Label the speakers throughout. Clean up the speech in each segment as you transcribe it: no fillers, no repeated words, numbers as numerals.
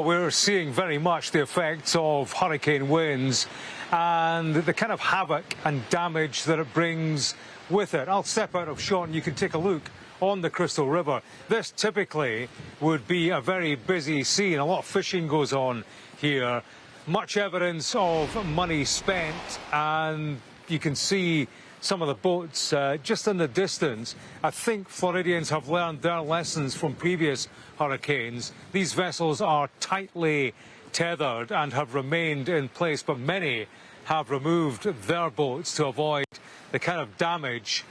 Speaker 1: We're seeing very much the effects of hurricane winds and the kind of havoc and damage that it brings with it. I'll step out of shot and you can take a look on the Crystal River. This typically would be a very busy scene. A lot of fishing goes on here. Much evidence of money spent, and you can see some of the boats just in the distance. I think Floridians have learned their lessons from previous hurricanes. These vessels are tightly tethered and have remained in place, but many have removed their boats to avoid the kind of damage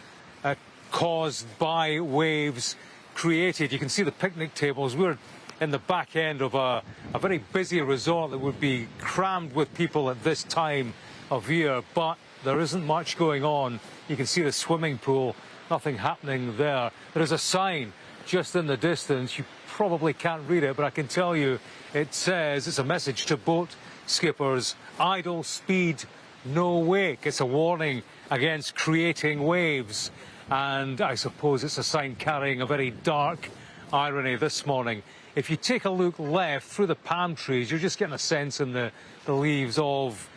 Speaker 1: caused by waves created. You can see the picnic tables. We're in the back end of a very busy resort that would be crammed with people at this time of year, but there isn't much going on. You can see the swimming pool, nothing happening there. There is a sign just in the distance. You probably can't read it, but I can tell you it says, it's a message to boat skippers: idle speed, no wake. It's a warning against creating waves. And I suppose it's a sign carrying a very dark irony this morning. If you take a look left through the palm trees, you're just getting a sense in the leaves of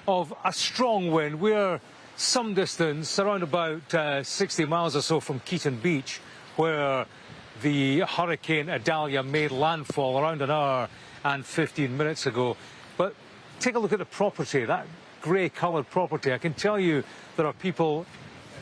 Speaker 1: a strong wind. We're some distance, around about 60 miles or so from Keaton Beach, where the Hurricane Idalia made landfall around an hour and 15 minutes ago. But take a look at the property, that grey-coloured property. I can tell you there are people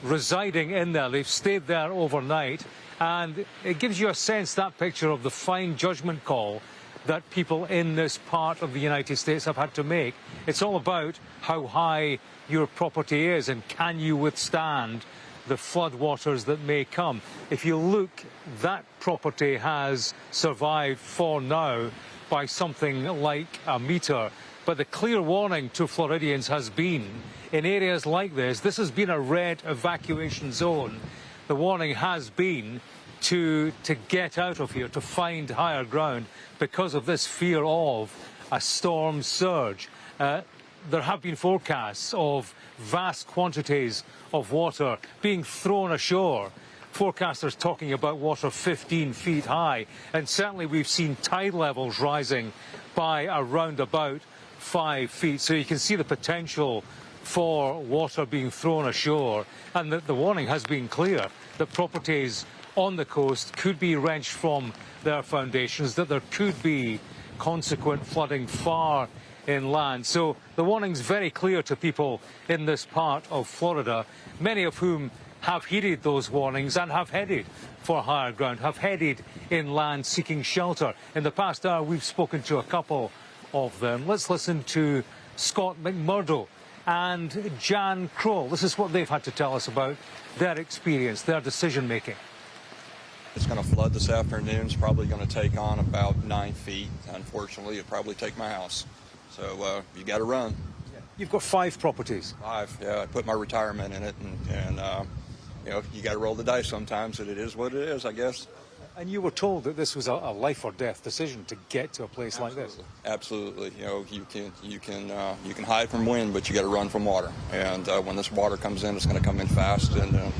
Speaker 1: residing in there. They've stayed there overnight, and it gives you a sense, that picture, of the fine judgment call that people in this part of the United States have had to make. It's all about how high your property is and can you withstand the flood waters that may come. If you look, that property has survived for now by something like a metre. But the clear warning to Floridians has been, in areas like this has been a red evacuation zone. The warning has been to get out of here, to find higher ground, because of this fear of a storm surge. There have been forecasts of vast quantities of water being thrown ashore. Forecasters talking about water 15 feet high, and certainly we've seen tide levels rising by around about 5 feet. So you can see the potential for water being thrown ashore, and the warning has been clear that properties on the coast could be wrenched from their foundations, that there could be consequent flooding far inland. So the warning's very clear to people in this part of Florida, many of whom have heeded those warnings and have headed for higher ground, have headed inland seeking shelter. In the past hour, we've spoken to a couple of them. Let's listen to Scott McMurdo and Jan Kroll. This is what they've had to tell us about their experience, their decision-making.
Speaker 2: It's going to flood this afternoon. It's probably going to take on about 9 feet. Unfortunately, it'll probably take my house. So you got to run.
Speaker 1: You've got 5 properties.
Speaker 2: 5, yeah. I put my retirement in it, and you know, you got to roll the dice sometimes, and it is what it is, I guess.
Speaker 1: And you were told that this was a life or death decision to get to a place like this.
Speaker 2: Absolutely. You know, you can hide from wind, but you got to run from water. And when this water comes in, it's going to come in fast, and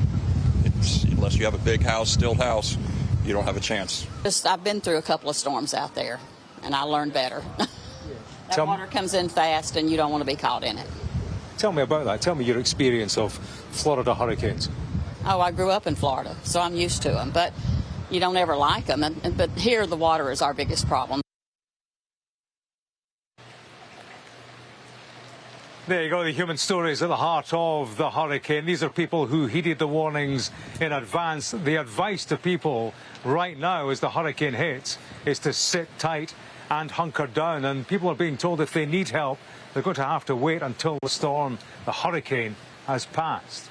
Speaker 2: unless you have a big house, stilt house, you don't have a chance.
Speaker 3: I've been through a couple of storms out there, and I learned better. That water comes in fast, and you don't want to be caught in it.
Speaker 1: Tell me about that. Tell me your experience of Florida hurricanes.
Speaker 3: Oh, I grew up in Florida, so I'm used to them, but you don't ever like them. But here, the water is our biggest problem.
Speaker 1: There you go, the human stories at the heart of the hurricane. These are people who heeded the warnings in advance. The advice to people right now as the hurricane hits is to sit tight and hunker down. And people are being told if they need help, they're going to have to wait until the storm, the hurricane, has passed.